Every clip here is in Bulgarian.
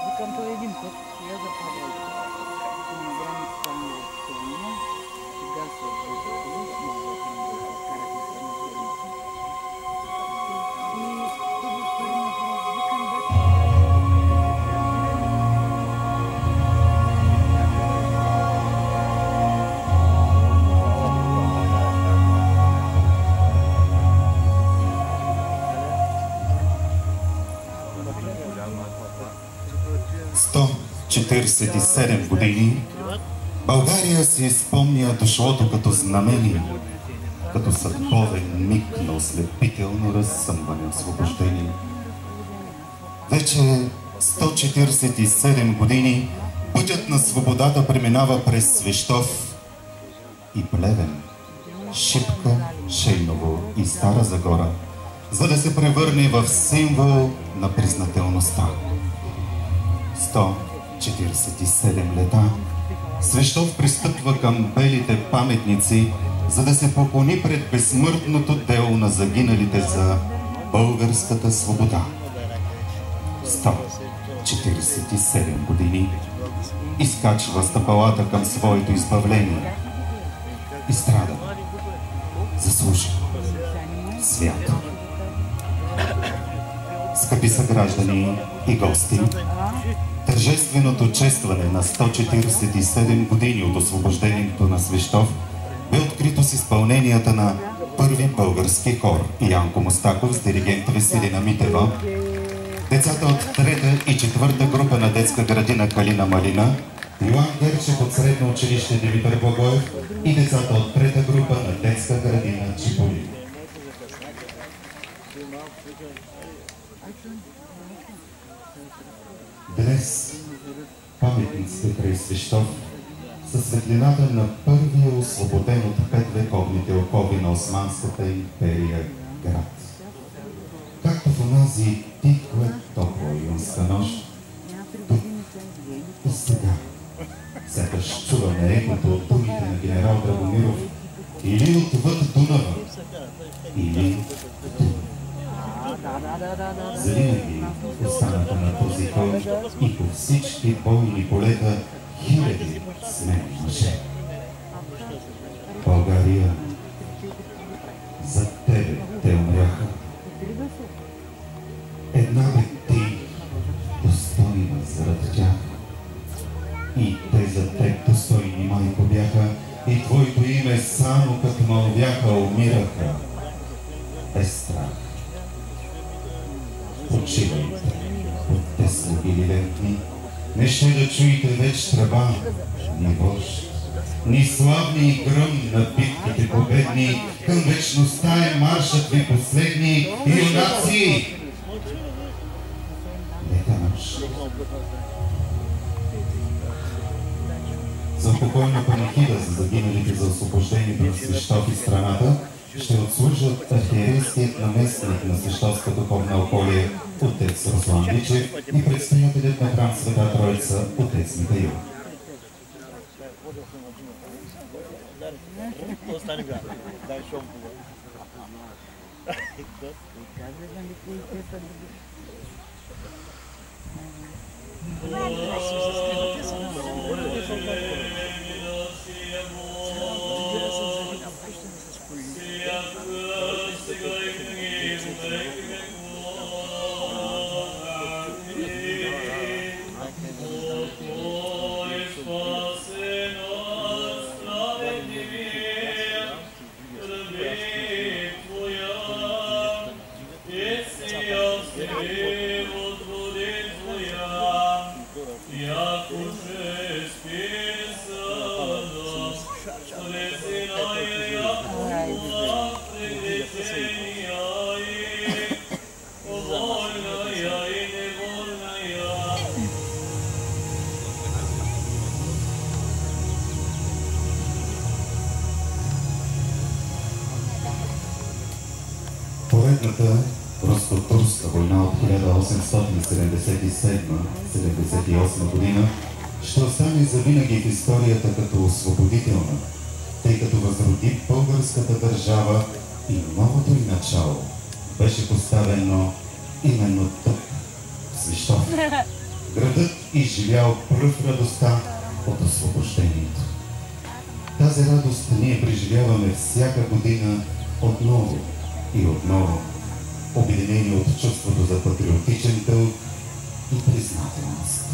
Викам, то един път, я западал на границата там в Словения, сега се отвършили, много карахме страна граница. И тук преди въпрос, викам, бачи, 147 години България си спомня дошлото като знамение, като съдбовен миг на ослепително разсъмване освобождение. Вече 147 години пътят на свободата преминава през Свищов и Плевен, Шипка, Шейново и Стара Загора, за да се превърне в символ на признателността. 147 лета Свищов пристъпва към белите паметници, за да се поклони пред безсмъртното дело на загиналите за българската свобода. 147 години изкачва стъпалата към своето избавление и страда, заслужено, свято. Скъпи съграждани и гости, тържественото честване на 147 години от освобождението на Свищов бе открито с изпълненията на първи български хор Янко Мустаков с диригент Веселина Митева, децата от 3-та и 4-та група на детска градина Калина Малина, Йоан Герчев от средно училище Димитър Благоев и децата от 3-та група на детска градина Чиполин. Днес паметниците край Свищов са светлината на първия освободен от 5-вековните окови на Османската империя град. Както в онази тихла, топла юнска нощ, тук и сега сякаш чуваме ехото от думите на генерал Драгомиров или отвъд Дунава, или тук. Завинаги останаха на този ход и по всички бойни полета хиляди смели мъже. България, за тебе те умряха. Една бе ти, достойна зарад тях. И те за теб достойни, майко, бяха, и твоето име само като мълвяха умираха. Без страх. Почивайте от те слуги лентни, не ще да чуете веч тръба, ни вожд, ни славни и гръм на битките победни, към вечността е маршът ви последни, юнаци! Лека нощ. За покойна панихида за загиналите за освобождението на Свищов и страната ще отслужат архиерейският наместник на Свищовска духовна околие отец Руслан Вичев и предстоятелят на храм Света Троица отец Михаил. Поредната руско-турска война от 1877-78 година ще остане завинаги в историята като освободителна, тъй като възроди българската държава и новото й начало беше поставено именно тук, в Свищов. Градът изживял пръв радостта от освобождението. Тази радост ние преживяваме всяка година отново и отново, обединени от чувството за патриотичен дълг и признателност.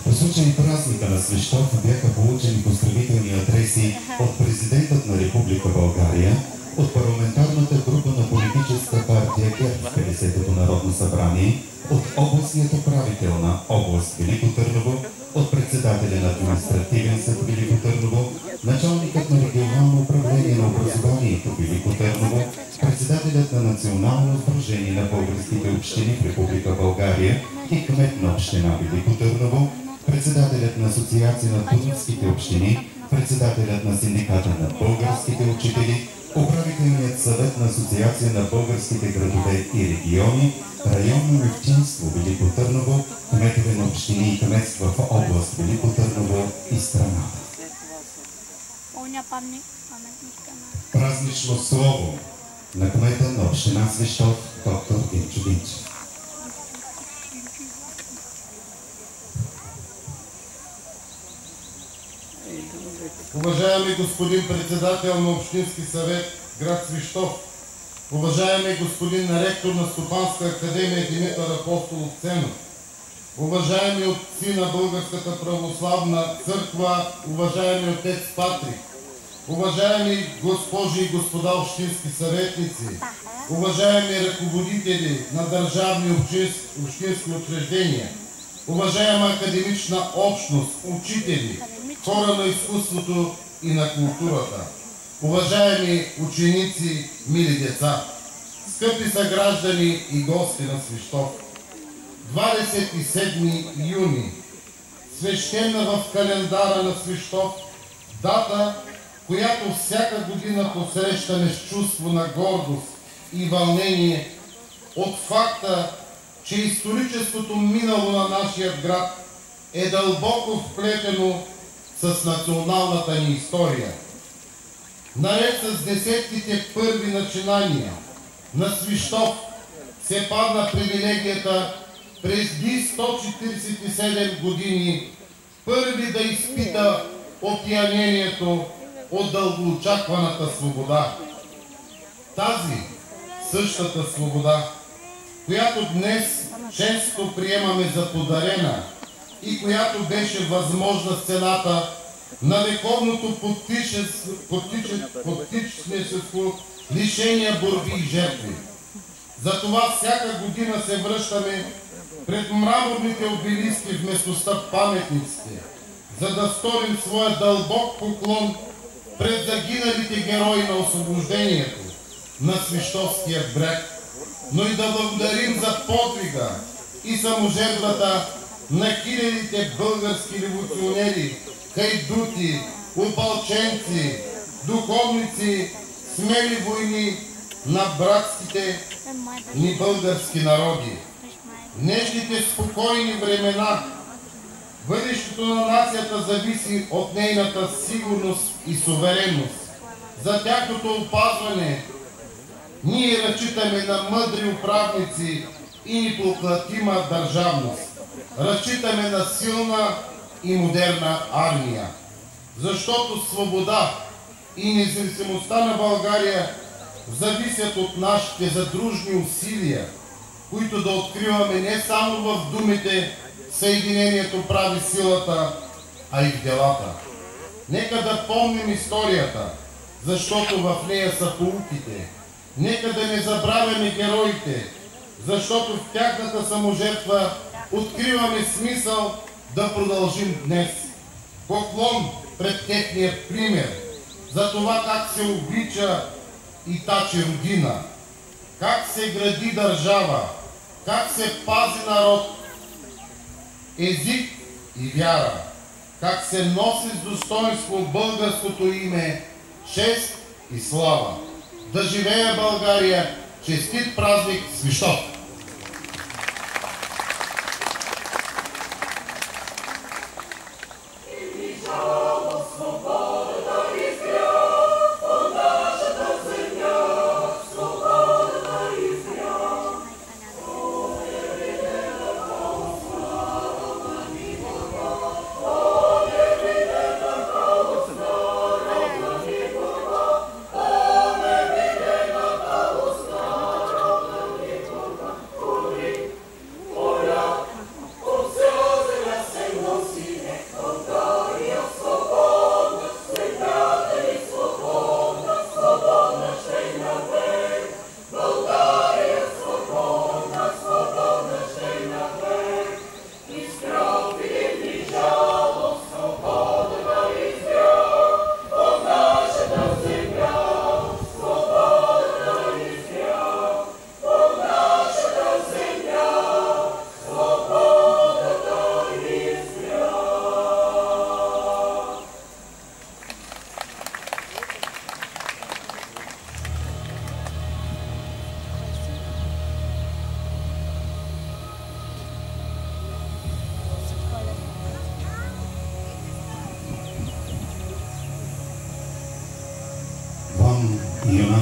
По случай празника на Свищов бяха получени поздравителни адреси от президентът на Република България, от парламентарната група на политическа партия ГЕРБ в 50-то Народно събрание, от областният управител на област Велико Търново, от председателя на административен съд Велико Търново, началникът на регионално управление на образованието Велико Търново, председателят на Национално сдружение на българските общини в Република България и кмет на община Велико Търново, председателят на Асоциация на дунавските общини, председателят на Синдиката на българските учители, управителният съвет на Асоциация на българските градове и региони, районно мюфтийство Велико Търново, кметове на общини и кметства в област Велико Търново и страната. Празнично слово на кмета на община Свищов, доктор Гинчо Гинчев. Уважаеми господин председател на Общински съвет, град Свищов, уважаеми господин ректор на Стопанска академия Димитър Апостолов Ценов, уважаеми отци на Българската православна църква, уважаеми отец Патрик, уважаеми госпожи и господа общински съветници, уважаеми ръководители на държавни общински учреждения, уважаема академична общност, учители, хора на изкуството и на културата, уважаеми ученици, мили деца, скъпи съграждани и гости на Свищов. 27 юни, свещена в календара на Свищов, дата, която всяка година посрещаме с чувство на гордост и вълнение от факта, че историческото минало на нашия град е дълбоко вплетено с националната ни история. Наред с десетките първи начинания на Свищов се падна привилегията през 147 години първи да изпита опиянението от дългоочакваната свобода. Тази същата свобода, която днес често приемаме за подарена и която беше възможна с цената на вековното подтичническо лишения, борби и жертви. Затова всяка година се връщаме пред мраморните обелиски в местността паметниците, за да сторим своя дълбок поклон пред загиналите герои на освобождението на Свищовския бряг, но и да благодарим за подвига и саможертвата на хилядите български революционери, хайдути, опълченци, духовници, смели войни на братските ни български народи. Днешните спокойни времена, бъдещето на нацията зависи от нейната сигурност и суверенност. За тяхното опазване ние разчитаме на мъдри управници и непоклатима държавност. Разчитаме на силна и модерна армия. Защото свобода и независимостта на България зависят от нашите задружни усилия, които да откриваме не само в думите "Съединението прави силата", а и в делата. Нека да помним историята, защото в нея са поуките. Нека да не забравяме героите, защото в тяхната саможертва откриваме смисъл да продължим днес. Поклон пред техния пример за това как се обича и тачи родина, как се гради държава, как се пази народ, език и вяра, как се носи с достоинство българското име, чест и слава. Да живее България! Честит празник Свищов! Свобода изгря от нашата земя, свобода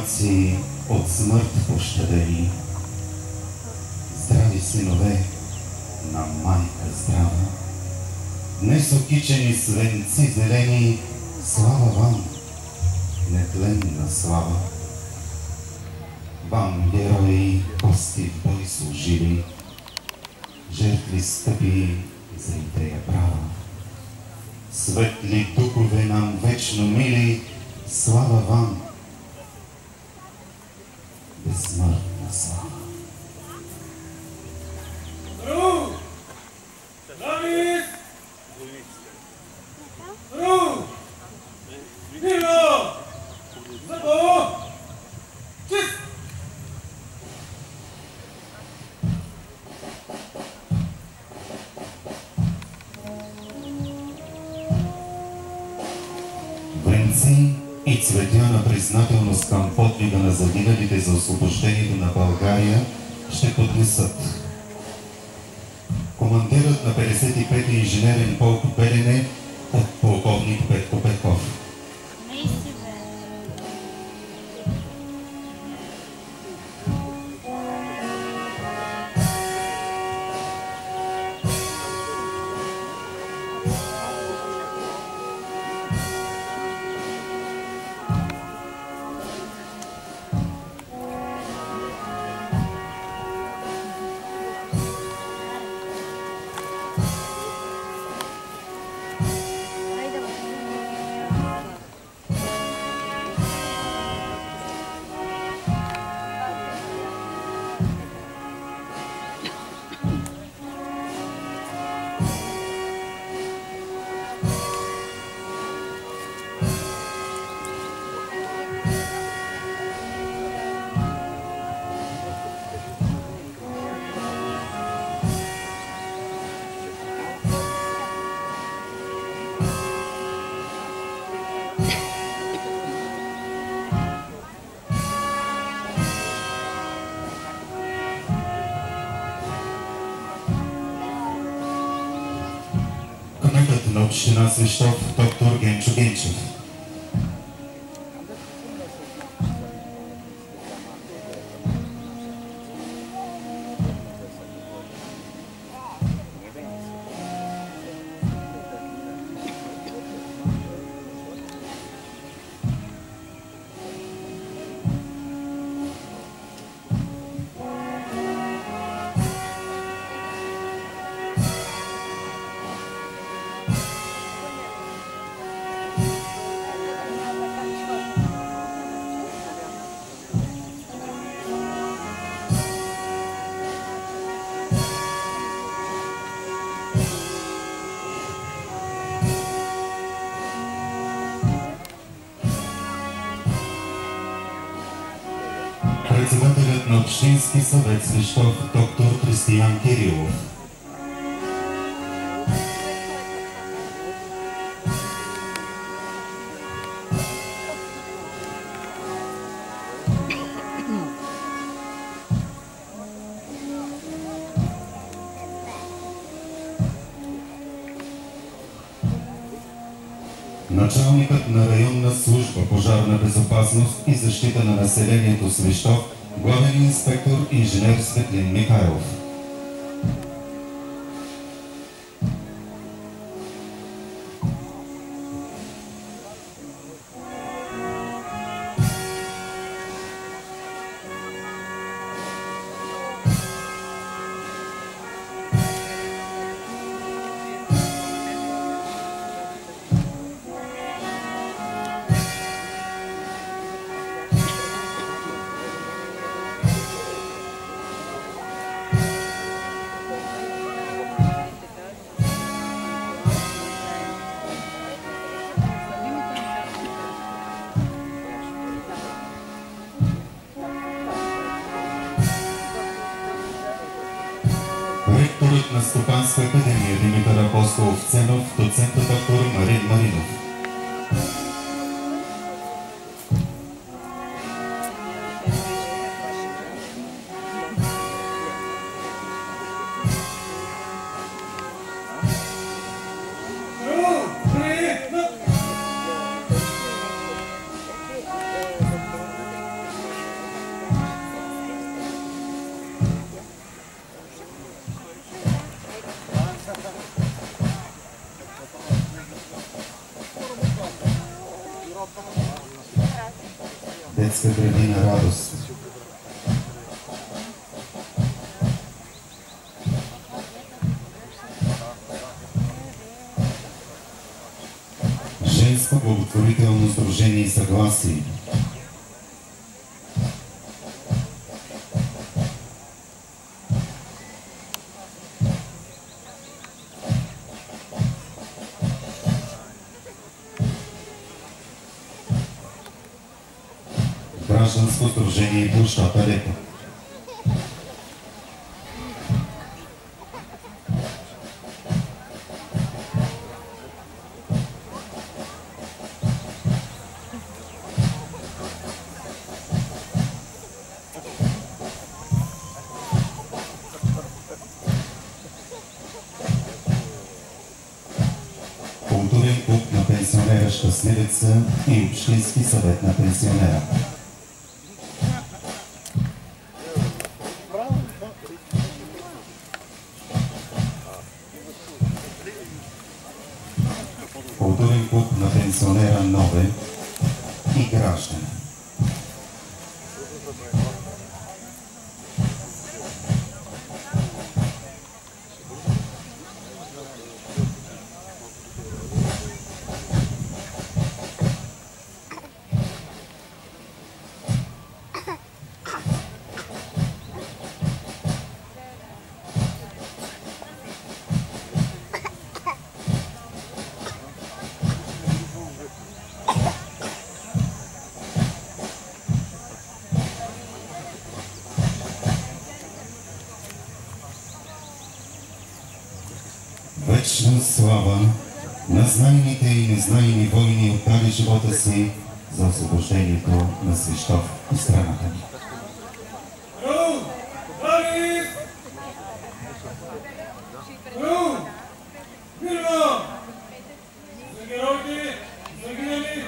юнаци от смърт пощадени, здрави синове на майка здрава, днес окичени с венци зелени, слава вам, нетленна слава. Вам, герои, кости в бой служили, жертви скъпи за идея права. Светли духове нам вечно мили, слава вам, безсмъртна слава. Здраво! Съдами! Здраво! Миро! Забо! Чист! Венци и цветя на признателност към подвига на загиналите за освобождението на България ще поднесат командирът на 55-ти инженерен полк Белене от полковник Петко Петков. Кметът на община Свищов, доктор Генчо Генчев. Председателят на Общински съвет Свищов, доктор Кристиян Кирилов. Началникът на районна служба пожарна безопасност и защита на населението Свищов, главен инспектор инженер Светлин Михайлов. Ректорът на Стопанска академия Димитър Апостолов Ценов, доцент доктор Марин Маринов. детска градина Радост. Женско благотворително сдружение и съгласие. Гражданско сдружение и площата Лепа. Културен клуб на пенсионера Щастливеца и Общински съвет на пенсионера. Културен клуб на пенсионера Нове и Граждани. Вечна слава на знайните и незнайни войни, отдали живота си за освобождението на Свищов и страната ни. За героите, загинали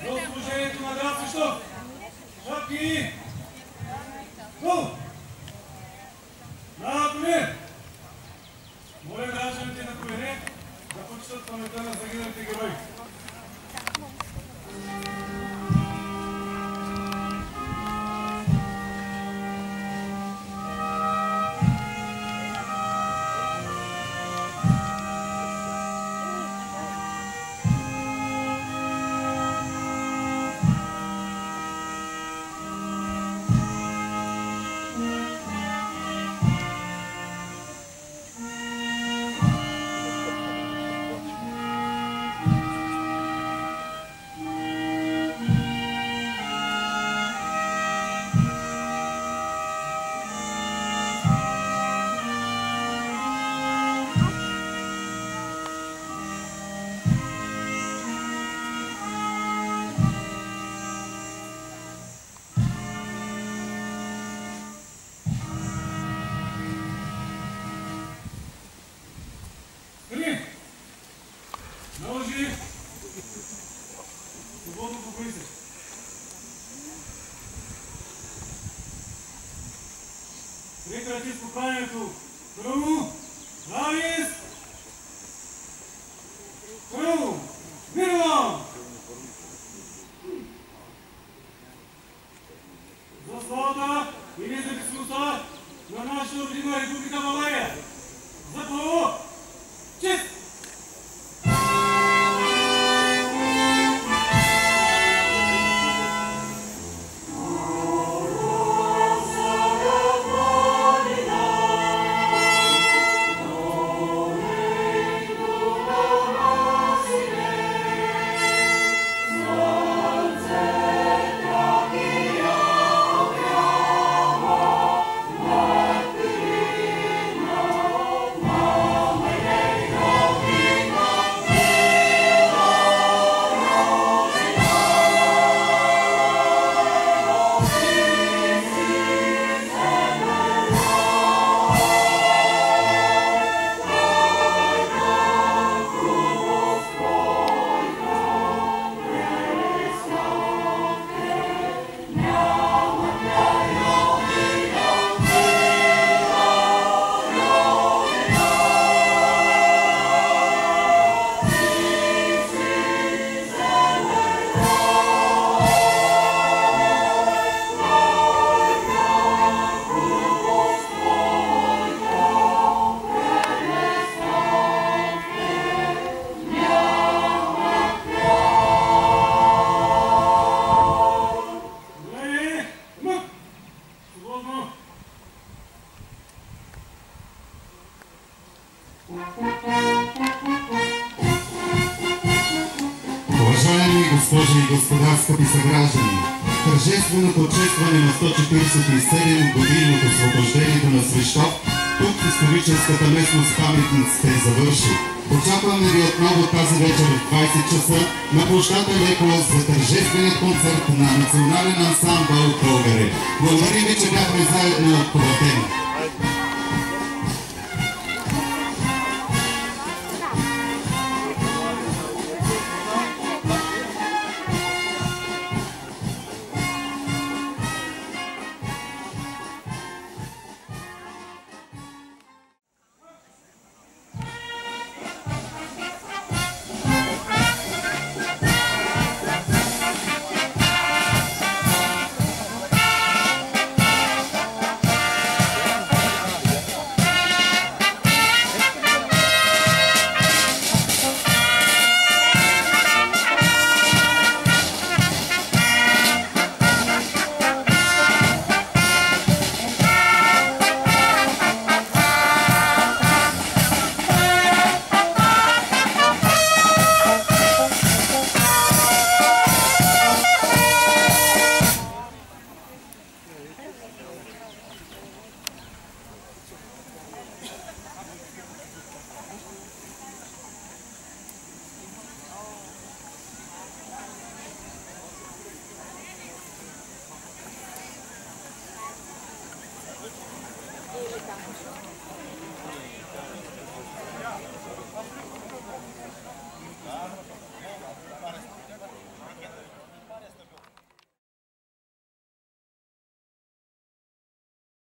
за освобождението на град Свищов! Шапки! Гол! На колене! Моля гражданите на колене да почитат паметта на загиналите герои. Наложи! Свободно покои се! Прекрати спокойното! Първо! Лавис! Първо! Мирно! За славата и независимостта на нашата любима Република България! За първо! Чест! Mama, Уважаеми госпожи и господа, скъпи съграждани, тържественото честване на 147 години от освобождението на Свищов тук в историческата местност Паметниците завърши. Очакваме ви отново тази вечер в 20 часа на площада Леко за тържественият концерт на национален ансамбъл Българи. Благодарим ви, че бяхме заедно от това тема.